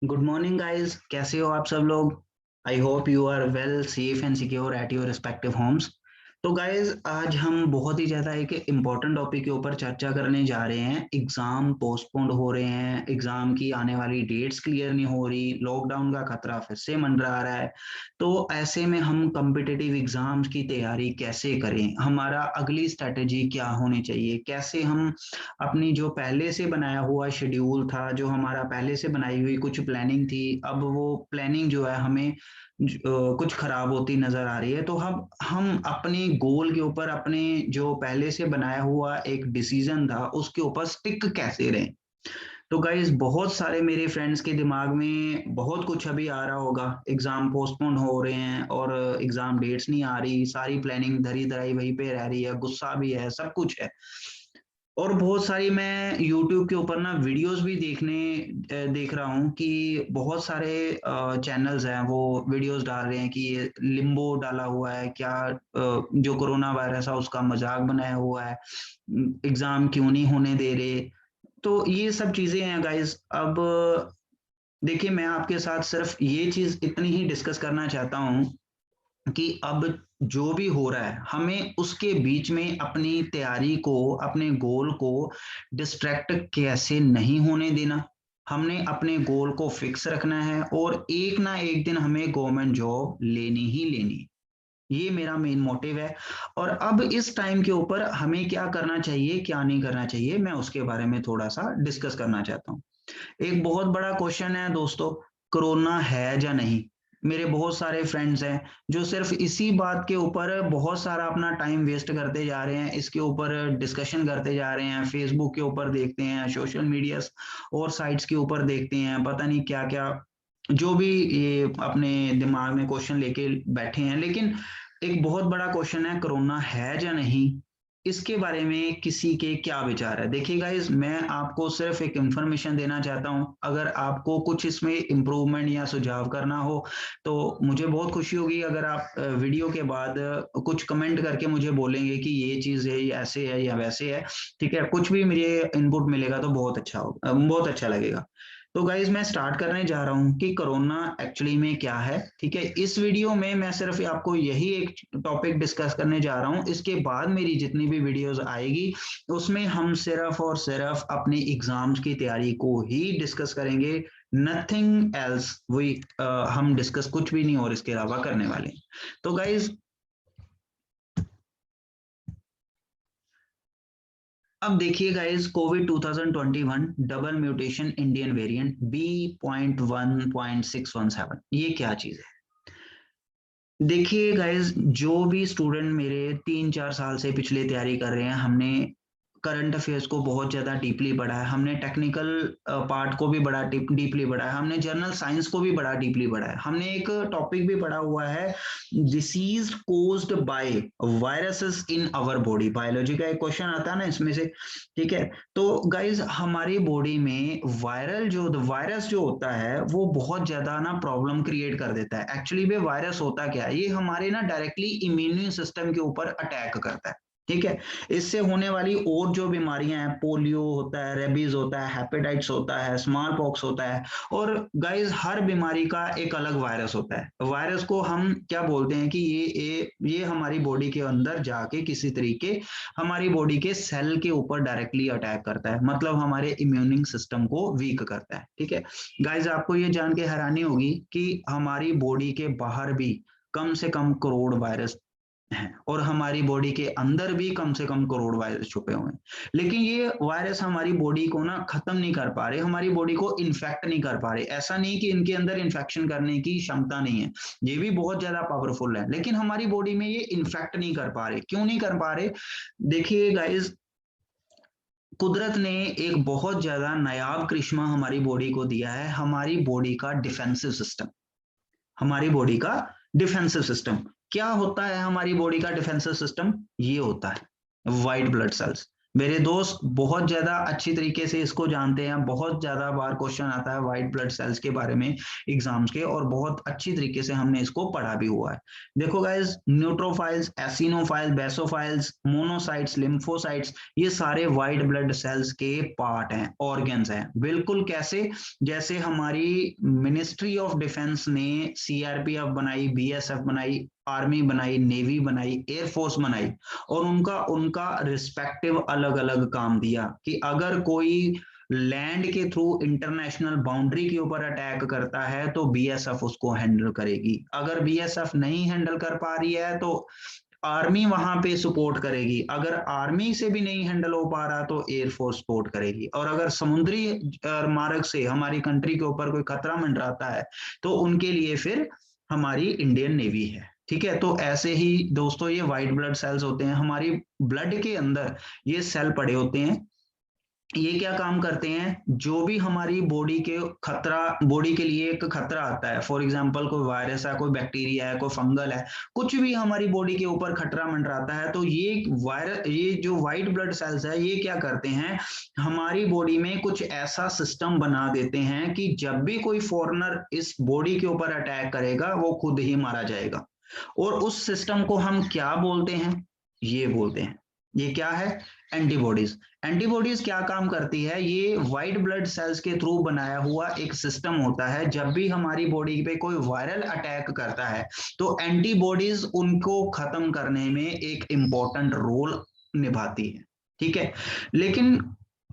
Good morning guys, कैसे हो आप सब लोग। I hope you are well safe and secure at your respective homes. तो गाइस, आज हम बहुत ही ज़्यादा एक इम्पोर्टेंट टॉपिक के ऊपर चर्चा करने जा रहे हैं। एग्ज़ाम पोस्टपोन्ड हो रहे हैं, एग्ज़ाम की आने वाली डेट्स क्लियर नहीं हो रही, लॉकडाउन का खतरा फिर से मंडरा रहा है। तो ऐसे में हम कॉम्पिटिटिव एग्ज़ाम्स की तैयारी कैसे करें, हमारा अगली स्ट्रैटेजी क्या होनी चाहिए, कैसे हम अपनी जो पहले से बनाया हुआ शेड्यूल था, जो हमारा पहले से बनाई हुई कुछ प्लानिंग थी, अब वो प्लानिंग जो है हमें कुछ खराब होती नज़र आ रही है। तो हम अपने गोल के ऊपर, अपने जो पहले से बनाया हुआ एक डिसीज़न था, उसके ऊपर स्टिक कैसे रहें? तो गाइज़, बहुत सारे मेरे फ्रेंड्स के दिमाग में बहुत कुछ अभी आ रहा होगा, एग्ज़ाम पोस्टपोन हो रहे हैं और एग्ज़ाम डेट्स नहीं आ रही, सारी प्लानिंग धरी-धराई वहीं पे रह रही है, गुस्सा भी है, सब कुछ है। और बहुत सारी मैं यूट्यूब के ऊपर ना वीडियोस भी देख रहा हूँ कि बहुत सारे चैनल्स हैं, वो वीडियोस डाल रहे हैं कि ये लिम्बो डाला हुआ है क्या, जो कोरोना वायरस है उसका मजाक बनाया हुआ है, एग्जाम क्यों नहीं होने दे रहे। तो ये सब चीजें हैं गाइस। अब देखिए, मैं आपके साथ सिर्फ ये चीज इतनी ही डिस्कस करना चाहता हूँ कि अब जो भी हो रहा है, हमें उसके बीच में अपनी तैयारी को, अपने गोल को डिस्ट्रैक्ट कैसे नहीं होने देना। हमने अपने गोल को फिक्स रखना है और एक ना एक दिन हमें गवर्नमेंट जॉब लेनी ही लेनी है। ये मेरा मेन मोटिव है। और अब इस टाइम के ऊपर हमें क्या करना चाहिए, क्या नहीं करना चाहिए, मैं उसके बारे में थोड़ा सा डिस्कस करना चाहता हूँ। एक बहुत बड़ा क्वेश्चन है दोस्तों, कोरोना है या नहीं। मेरे बहुत सारे फ्रेंड्स हैं जो सिर्फ इसी बात के ऊपर बहुत सारा अपना टाइम वेस्ट करते जा रहे हैं, इसके ऊपर डिस्कशन करते जा रहे हैं, फेसबुक के ऊपर देखते हैं, सोशल मीडिया और साइट्स के ऊपर देखते हैं, पता नहीं क्या क्या जो भी ये अपने दिमाग में क्वेश्चन लेके बैठे हैं। लेकिन एक बहुत बड़ा क्वेश्चन है, कोरोना है या नहीं, इसके बारे में किसी के क्या विचार है। देखिए गाइस, मैं आपको सिर्फ एक इंफॉर्मेशन देना चाहता हूं। अगर आपको कुछ इसमें इम्प्रूवमेंट या सुझाव करना हो तो मुझे बहुत खुशी होगी अगर आप वीडियो के बाद कुछ कमेंट करके मुझे बोलेंगे कि ये चीज है, ये ऐसे है या वैसे है। ठीक है, कुछ भी मुझे इनपुट मिलेगा तो बहुत अच्छा होगा, बहुत अच्छा लगेगा। तो गाइज, मैं स्टार्ट करने जा रहा हूँ कि कोरोना एक्चुअली में क्या है। ठीक है, इस वीडियो में मैं सिर्फ आपको यही एक टॉपिक डिस्कस करने जा रहा हूँ। इसके बाद मेरी जितनी भी वीडियोस आएगी उसमें हम सिर्फ और सिर्फ अपनी एग्जाम्स की तैयारी को ही डिस्कस करेंगे, नथिंग एल्स। हम डिस्कस कुछ भी नहीं और इसके अलावा करने वाले। तो गाइज, अब देखिए guys, Covid 2021 double mutation Indian variant B.1.617, ये क्या चीज है। देखिए गाइस, जो भी स्टूडेंट मेरे 3-4 साल से पिछले तैयारी कर रहे हैं, हमने करंट अफेयर्स को बहुत ज़्यादा डीपली पढ़ा है, हमने टेक्निकल पार्ट को भी बड़ा डीपली पढ़ा है, हमने जनरल साइंस को भी बड़ा डीपली पढ़ा है, हमने एक टॉपिक भी पढ़ा हुआ है, disease caused by viruses in our body. Biology का एक क्वेश्चन आता है ना इसमें से। ठीक है, तो गाइज, हमारी बॉडी में वायरस जो होता है वो बहुत ज्यादा ना प्रॉब्लम क्रिएट कर देता है। एक्चुअली में वायरस होता क्या है, ये हमारे ना डायरेक्टली इम्यून सिस्टम के ऊपर अटैक करता है। ठीक है, इससे होने वाली और जो बीमारियां हैं, पोलियो होता है, रेबीज होता है, हेपेटाइटिस होता है, स्मॉल पॉक्स होता है। और गाइज, हर बीमारी का एक अलग वायरस होता है। वायरस को हम क्या बोलते हैं कि ये हमारी बॉडी के अंदर जाके किसी तरीके हमारी बॉडी के सेल के ऊपर डायरेक्टली अटैक करता है, मतलब हमारे इम्यूनिंग सिस्टम को वीक करता है। ठीक है गाइज, आपको ये जान के हैरानी होगी कि हमारी बॉडी के बाहर भी कम से कम करोड़ वायरस हैं और हमारी बॉडी के अंदर भी कम से कम करोड़ वायरस छुपे हुए हैं। लेकिन ये वायरस हमारी बॉडी को ना खत्म नहीं कर पा रहे, हमारी बॉडी को इन्फेक्ट नहीं कर पा रहे। ऐसा नहीं कि इनके अंदर इन्फेक्शन करने की क्षमता नहीं है, ये भी बहुत ज्यादा पावरफुल है, लेकिन हमारी बॉडी में ये इन्फेक्ट नहीं कर पा रहे। क्यों नहीं कर पा रहे? देखिए गाइज, कुदरत ने एक बहुत ज्यादा नायाब करिश्मा हमारी बॉडी को दिया है, हमारी बॉडी का डिफेंसिव सिस्टम। हमारी बॉडी का डिफेंसिव सिस्टम क्या होता है? हमारी बॉडी का डिफेंसिव सिस्टम ये होता है व्हाइट ब्लड सेल्स। मेरे दोस्त बहुत ज्यादा अच्छी तरीके से इसको जानते हैं, बहुत ज्यादा बार क्वेश्चन आता है व्हाइट ब्लड सेल्स के बारे में एग्जाम्स के, और बहुत अच्छी तरीके से हमने इसको पढ़ा भी हुआ है। देखो गाइस, न्यूट्रोफाइल्स, एसिनोफाइल्स, बेसोफाइल्स, मोनोसाइट्स, लिम्फोसाइट्स, ये सारे व्हाइट ब्लड सेल्स के पार्ट हैं, ऑर्गन्स हैं। बिल्कुल कैसे? जैसे हमारी मिनिस्ट्री ऑफ डिफेंस ने सीआरपीएफ बनाई, बीएसएफ बनाई, आर्मी बनाई, नेवी बनाई, एयरफोर्स बनाई, और उनका उनका रिस्पेक्टिव अलग अलग काम दिया कि अगर कोई लैंड के थ्रू इंटरनेशनल बाउंड्री के ऊपर अटैक करता है तो बीएसएफ उसको हैंडल करेगी। अगर बीएसएफ नहीं हैंडल कर पा रही है तो आर्मी वहां पे सपोर्ट करेगी। अगर आर्मी से भी नहीं हैंडल हो पा रहा तो एयरफोर्स सपोर्ट करेगी। और अगर समुद्री मार्ग से हमारी कंट्री के ऊपर कोई खतरा मंडराता है तो उनके लिए फिर हमारी इंडियन नेवी है। ठीक है, तो ऐसे ही दोस्तों ये व्हाइट ब्लड सेल्स होते हैं हमारी ब्लड के अंदर, ये सेल पड़े होते हैं। ये क्या काम करते हैं? जो भी हमारी बॉडी के खतरा, बॉडी के लिए एक खतरा आता है, फॉर एग्जांपल कोई वायरस है, कोई बैक्टीरिया है, कोई फंगल है, कुछ भी हमारी बॉडी के ऊपर खतरा मंडराता है, तो ये वायरस, ये जो व्हाइट ब्लड सेल्स है, ये क्या करते हैं, हमारी बॉडी में कुछ ऐसा सिस्टम बना देते हैं कि जब भी कोई फॉरेनर इस बॉडी के ऊपर अटैक करेगा वो खुद ही मारा जाएगा। और उस सिस्टम को हम क्या बोलते हैं? ये बोलते हैं, ये क्या है? एंटीबॉडीज। एंटीबॉडीज क्या काम करती है? ये व्हाइट ब्लड सेल्स के थ्रू बनाया हुआ एक सिस्टम होता है। जब भी हमारी बॉडी पे कोई वायरल अटैक करता है तो एंटीबॉडीज उनको खत्म करने में एक इंपॉर्टेंट रोल निभाती है। ठीक है, लेकिन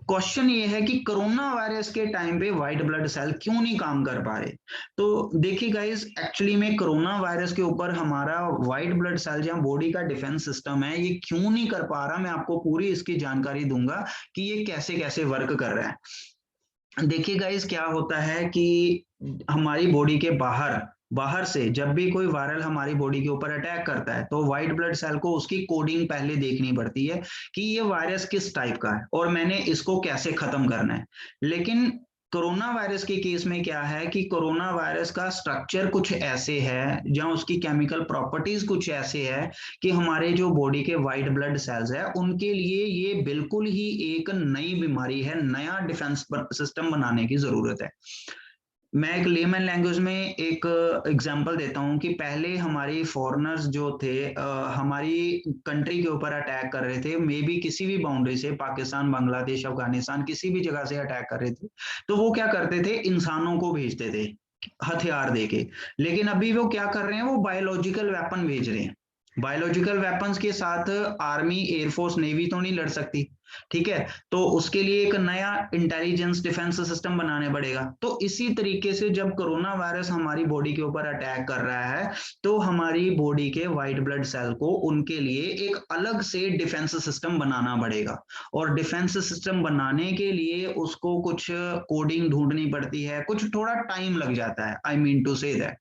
क्वेश्चन ये है कि कोरोना वायरस के टाइम पे व्हाइट ब्लड सेल क्यों नहीं काम कर पा रहे? तो देखिए गाइस, एक्चुअली में कोरोना वायरस के ऊपर हमारा व्हाइट ब्लड सेल या बॉडी का डिफेंस सिस्टम है, ये क्यों नहीं कर पा रहा, मैं आपको पूरी इसकी जानकारी दूंगा कि ये कैसे कैसे वर्क कर रहा है। देखिए गाइस, क्या होता है कि हमारी बॉडी के बाहर बाहर से जब भी कोई वायरल हमारी बॉडी के ऊपर अटैक करता है तो व्हाइट ब्लड सेल को उसकी कोडिंग पहले देखनी पड़ती है कि ये वायरस किस टाइप का है और मैंने इसको कैसे खत्म करना है। लेकिन कोरोना वायरस के केस में क्या है कि कोरोना वायरस का स्ट्रक्चर कुछ ऐसे है, जहां उसकी केमिकल प्रॉपर्टीज कुछ ऐसे है कि हमारे जो बॉडी के व्हाइट ब्लड सेल्स है उनके लिए ये बिल्कुल ही एक नई बीमारी है, नया डिफेंस सिस्टम बनाने की जरूरत है। मैं एक लेमन लैंग्वेज में एक एग्जांपल देता हूं कि पहले हमारी फॉरेनर्स जो थे हमारी कंट्री के ऊपर अटैक कर रहे थे, मे बी किसी भी बाउंड्री से, पाकिस्तान, बांग्लादेश, अफगानिस्तान, किसी भी जगह से अटैक कर रहे थे, तो वो क्या करते थे, इंसानों को भेजते थे हथियार देके। लेकिन अभी वो क्या कर रहे हैं, वो बायोलॉजिकल वेपन भेज रहे हैं। बायोलॉजिकल वेपन्स के साथ आर्मी, एयरफोर्स, नेवी तो नहीं लड़ सकती। ठीक है, तो उसके लिए एक नया इंटेलिजेंस डिफेंस सिस्टम बनाने पड़ेगा। तो इसी तरीके से जब कोरोना वायरस हमारी बॉडी के ऊपर अटैक कर रहा है तो हमारी बॉडी के व्हाइट ब्लड सेल को उनके लिए एक अलग से डिफेंस सिस्टम बनाना पड़ेगा। और डिफेंस सिस्टम बनाने के लिए उसको कुछ कोडिंग ढूंढनी पड़ती है, कुछ थोड़ा टाइम लग जाता है। I mean to say that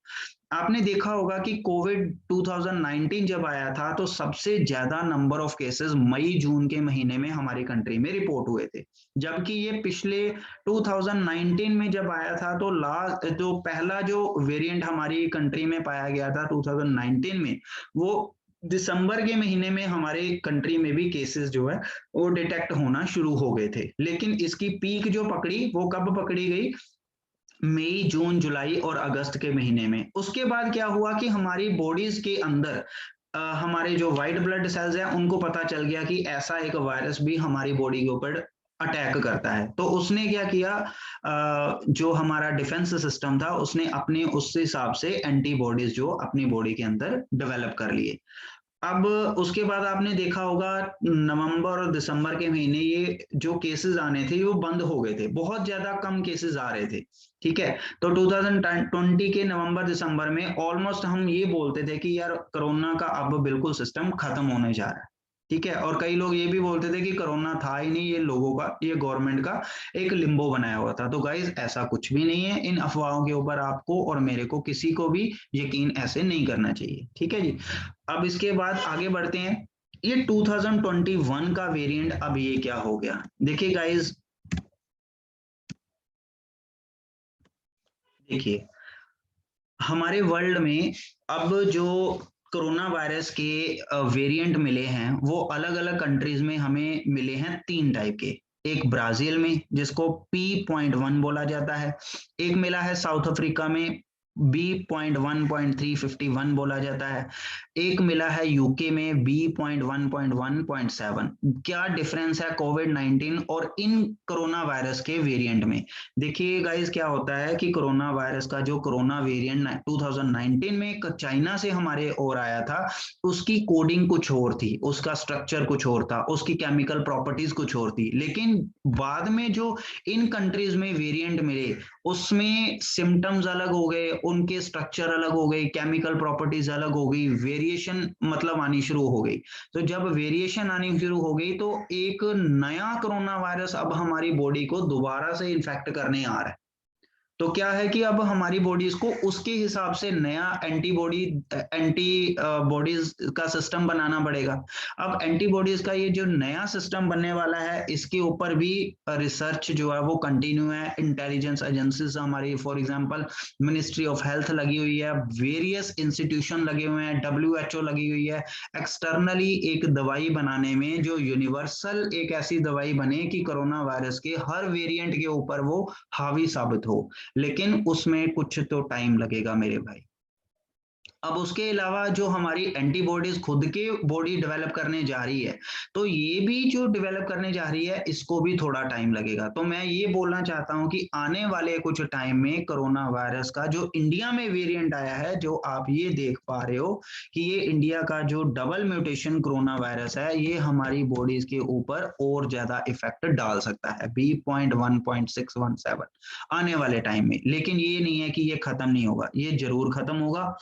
आपने देखा होगा कि कोविड 2019 जब आया था तो सबसे ज्यादा नंबर ऑफ केसेस मई जून के महीने में हमारी कंट्री में रिपोर्ट हुए थे। जबकि ये पिछले 2019 में जब आया था तो लास्ट जो पहला जो वेरिएंट हमारी कंट्री में पाया गया था 2019 में, वो दिसंबर के महीने में हमारे कंट्री में भी केसेस जो है वो डिटेक्ट होना शुरू हो गए थे। लेकिन इसकी पीक जो पकड़ी वो कब पकड़ी गई? मई, जून, जुलाई और अगस्त के महीने में। उसके बाद क्या हुआ कि हमारी बॉडीज के अंदर हमारे जो व्हाइट ब्लड सेल्स हैं उनको पता चल गया कि ऐसा एक वायरस भी हमारी बॉडी के ऊपर अटैक करता है। तो उसने क्या किया, जो हमारा डिफेंस सिस्टम था उसने अपने उस हिसाब से एंटीबॉडीज जो अपनी बॉडी के अंदर डेवलप कर लिए। अब उसके बाद आपने देखा होगा नवंबर और दिसंबर के महीने ये जो केसेस आने थे वो बंद हो गए थे, बहुत ज्यादा कम केसेस आ रहे थे। ठीक है, तो 2020 के नवंबर दिसंबर में ऑलमोस्ट हम ये बोलते थे कि यार कोरोना का अब बिल्कुल सिस्टम खत्म होने जा रहा है। ठीक है, और कई लोग ये भी बोलते थे कि कोरोना था ही नहीं, ये लोगों का, ये गवर्नमेंट का एक लिम्बो बनाया हुआ था। तो गाइज ऐसा कुछ भी नहीं है, इन अफवाहों के ऊपर आपको और मेरे को किसी को भी यकीन ऐसे नहीं करना चाहिए। ठीक है जी, अब इसके बाद आगे बढ़ते हैं। ये 2021 का वेरिएंट, अब ये क्या हो गया, देखिए गाइज, देखिए हमारे वर्ल्ड में अब जो कोरोना वायरस के वेरिएंट मिले हैं वो अलग अलग कंट्रीज में हमें मिले हैं 3 टाइप के। एक ब्राजील में जिसको P.1 बोला जाता है, एक मिला है साउथ अफ्रीका में B.1.351 बोला जाता है, एक मिला है यूके में B.1.1.7। क्या डिफरेंस है कोविड-19 और इन कोरोना वायरस के वेरिएंट में? देखिए गाइस, क्या होता है कि कोरोना वायरस का जो कोरोना वेरिएंट 2019 में चाइना से हमारे और आया था, उसकी कोडिंग कुछ और थी, उसका स्ट्रक्चर कुछ और था, उसकी केमिकल प्रॉपर्टीज कुछ और थी। लेकिन बाद में जो इन कंट्रीज में वेरिएंट मिले, उसमें सिम्टम्स अलग हो गए, उनके स्ट्रक्चर अलग हो गए, केमिकल प्रॉपर्टीज अलग हो गई, वेरिएशन मतलब आनी शुरू हो गई। तो जब वेरिएशन आनी शुरू हो गई तो एक नया कोरोना वायरस अब हमारी बॉडी को दोबारा से इन्फेक्ट करने आ रहा है। तो क्या है कि अब हमारी बॉडीज को उसके हिसाब से नया एंटी बॉडीज का सिस्टम बनाना पड़ेगा। अब एंटीबॉडीज का ये जो नया सिस्टम बनने वाला है, इसके ऊपर भी रिसर्च जो है वो कंटिन्यू है। इंटेलिजेंस एजेंसीज हमारी, for example ministry of health लगी हुई है, वेरियस इंस्टीट्यूशन लगे हुए हैं, WHO लगी हुई है एक्सटर्नली एक दवाई बनाने में, जो यूनिवर्सल एक ऐसी दवाई बने कि कोरोना वायरस के हर वेरिएंट के ऊपर वो हावी साबित हो। लेकिन उसमें कुछ तो टाइम लगेगा मेरे भाई। अब उसके अलावा जो हमारी एंटीबॉडीज खुद के बॉडी डेवलप करने जा रही है, तो ये भी जो डेवलप करने जा रही है, इसको भी थोड़ा टाइम लगेगा। तो मैं ये बोलना चाहता हूं कि आने वाले कुछ टाइम में कोरोना वायरस का जो इंडिया में वेरिएंट आया है, जो आप ये देख पा रहे हो कि ये इंडिया का जो डबल म्यूटेशन कोरोना वायरस है, ये हमारी बॉडीज के ऊपर और ज्यादा इफेक्ट डाल सकता है B.1.617 आने वाले टाइम में। लेकिन ये नहीं है कि ये खत्म नहीं होगा, ये जरूर खत्म होगा।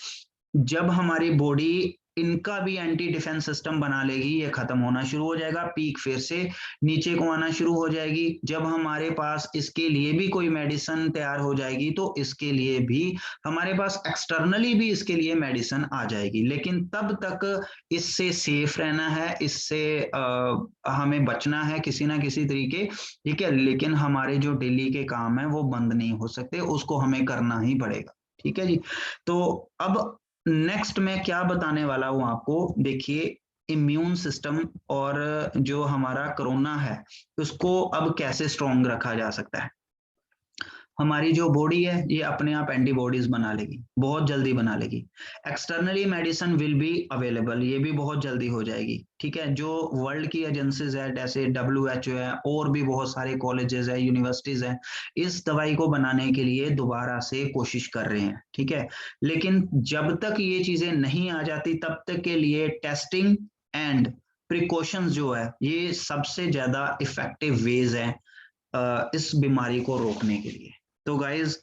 जब हमारी बॉडी इनका भी एंटी डिफेंस सिस्टम बना लेगी, ये खत्म होना शुरू हो जाएगा, पीक फिर से नीचे को आना शुरू हो जाएगी। जब हमारे पास इसके लिए भी कोई मेडिसिन तैयार हो जाएगी, तो इसके लिए भी हमारे पास एक्सटर्नली भी इसके लिए मेडिसिन आ जाएगी। लेकिन तब तक इससे सेफ रहना है, इससे हमें बचना है किसी ना किसी तरीके, ठीक है। लेकिन हमारे जो डेली के काम है वो बंद नहीं हो सकते, उसको हमें करना ही पड़ेगा, ठीक है जी। तो अब नेक्स्ट मैं क्या बताने वाला हूं आपको, देखिए इम्यून सिस्टम और जो हमारा कोरोना है, उसको अब कैसे स्ट्रॉन्ग रखा जा सकता है। हमारी जो बॉडी है ये अपने आप एंटीबॉडीज बना लेगी, बहुत जल्दी बना लेगी। Externally medicine will be available, ये भी बहुत जल्दी हो जाएगी, ठीक है। जो वर्ल्ड की एजेंसीज है जैसे WHO है, और भी बहुत सारे कॉलेजेस है, यूनिवर्सिटीज है, इस दवाई को बनाने के लिए दोबारा से कोशिश कर रहे हैं, ठीक है। लेकिन जब तक ये चीजें नहीं आ जाती, तब तक के लिए टेस्टिंग एंड प्रिकॉशंस जो है, ये सबसे ज्यादा इफेक्टिव वेज है इस बीमारी को रोकने के लिए। तो गाइज,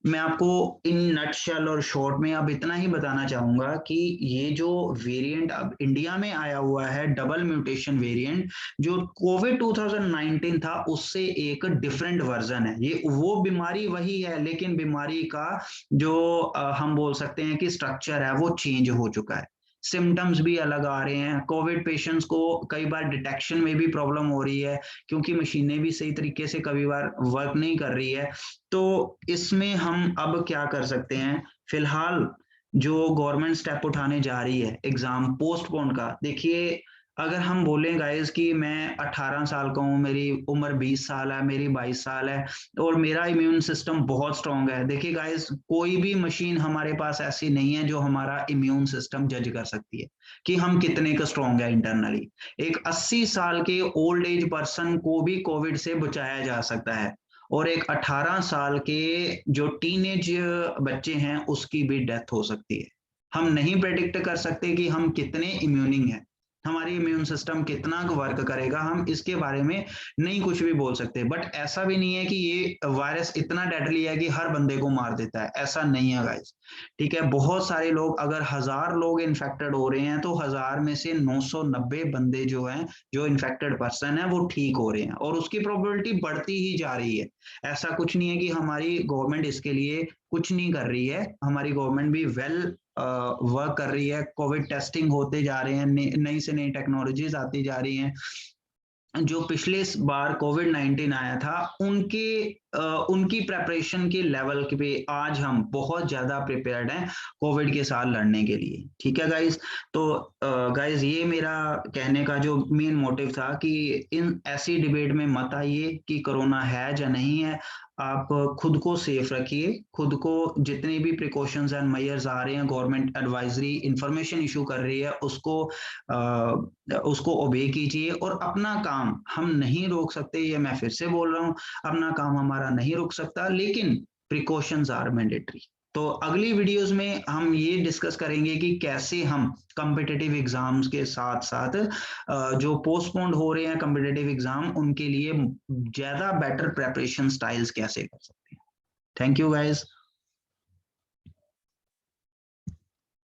मैं आपको इन नटशेल और शॉर्ट में अब इतना ही बताना चाहूंगा कि ये जो वेरिएंट अब इंडिया में आया हुआ है, डबल म्यूटेशन वेरिएंट, जो कोविड 2019 था उससे एक डिफरेंट वर्जन है। ये वो बीमारी वही है, लेकिन बीमारी का जो हम बोल सकते हैं कि स्ट्रक्चर है वो चेंज हो चुका है। सिम्टम्स भी अलग आ रहे हैं। कोविड पेशेंट्स को कई बार डिटेक्शन में भी प्रॉब्लम हो रही है, क्योंकि मशीनें भी सही तरीके से कई बार वर्क नहीं कर रही है। तो इसमें हम अब क्या कर सकते हैं, फिलहाल जो गवर्नमेंट स्टेप उठाने जा रही है एग्जाम पोस्टपोन का, देखिए अगर हम बोलें गाइस कि मैं 18 साल का हूँ, मेरी उम्र 20 साल है, मेरी 22 साल है, और मेरा इम्यून सिस्टम बहुत स्ट्रांग है। देखिए गाइस, कोई भी मशीन हमारे पास ऐसी नहीं है जो हमारा इम्यून सिस्टम जज कर सकती है कि हम कितने का स्ट्रांग है इंटरनली। एक 80 साल के ओल्ड एज पर्सन को भी कोविड से बचाया जा सकता है, और एक 18 साल के जो टीनेज बच्चे हैं उसकी भी डेथ हो सकती है। हम नहीं प्रेडिक्ट कर सकते कि हम कितने इम्यूनिंग हैं, हमारी इम्यून सिस्टम कितना वर्क करेगा, हम इसके बारे में नहीं कुछ भी बोल सकते। बट ऐसा भी नहीं है कि ये वायरस इतना डेडली है कि हर बंदे को मार देता है, ऐसा नहीं है गाइस, ठीक है। बहुत सारे लोग, अगर 1000 लोग इन्फेक्टेड हो रहे हैं, तो 1000 में से 990 बंदे जो हैं, जो इन्फेक्टेड पर्सन है, वो ठीक हो रहे हैं, और उसकी प्रोबेबिलिटी बढ़ती ही जा रही है। ऐसा कुछ नहीं है कि हमारी गवर्नमेंट इसके लिए कुछ नहीं कर रही है, हमारी गवर्नमेंट भी वेल वर्क कर रही है। कोविड टेस्टिंग होते जा रहे हैं, नई से नई टेक्नोलॉजीज आती जा रही हैं, जो पिछले बार कोविड-19 आया था, उनकी प्रिपरेशन के लेवल पे आज हम बहुत ज़्यादा प्रिपेयर्ड हैं कोविड के साथ लड़ने के लिए। ठीक है गाइज़? तो गाइज़ ये मेरा कहने का जो मेन मोटिव था कि इन ऐसी डिबेट में मत आइए कि कोरोना है या नहीं है। आप खुद को सेफ रखिए, खुद को जितने भी प्रिकॉशंस एंड मेजर्स आ रहे हैं, गवर्नमेंट एडवाइजरी इन्फॉर्मेशन इश्यू कर रही है, उसको ओबे कीजिए और अपना काम हम नहीं रोक सकते, ये मैं फिर से बोल रहा हूँ, अपना काम हमारा नहीं रुक सकता, लेकिन प्रिकॉशंस आर मैंडेटरी। तो अगली वीडियोस में हम ये डिस्कस करेंगे कि कैसे हम कॉम्पिटिटिव एग्जाम्स के साथ साथ जो पोस्टपोन्ड हो रहे हैं कॉम्पिटिटिव एग्जाम, उनके लिए ज्यादा बेटर प्रेपरेशन स्टाइल्स कैसे कर सकते हैं। Thank you guys.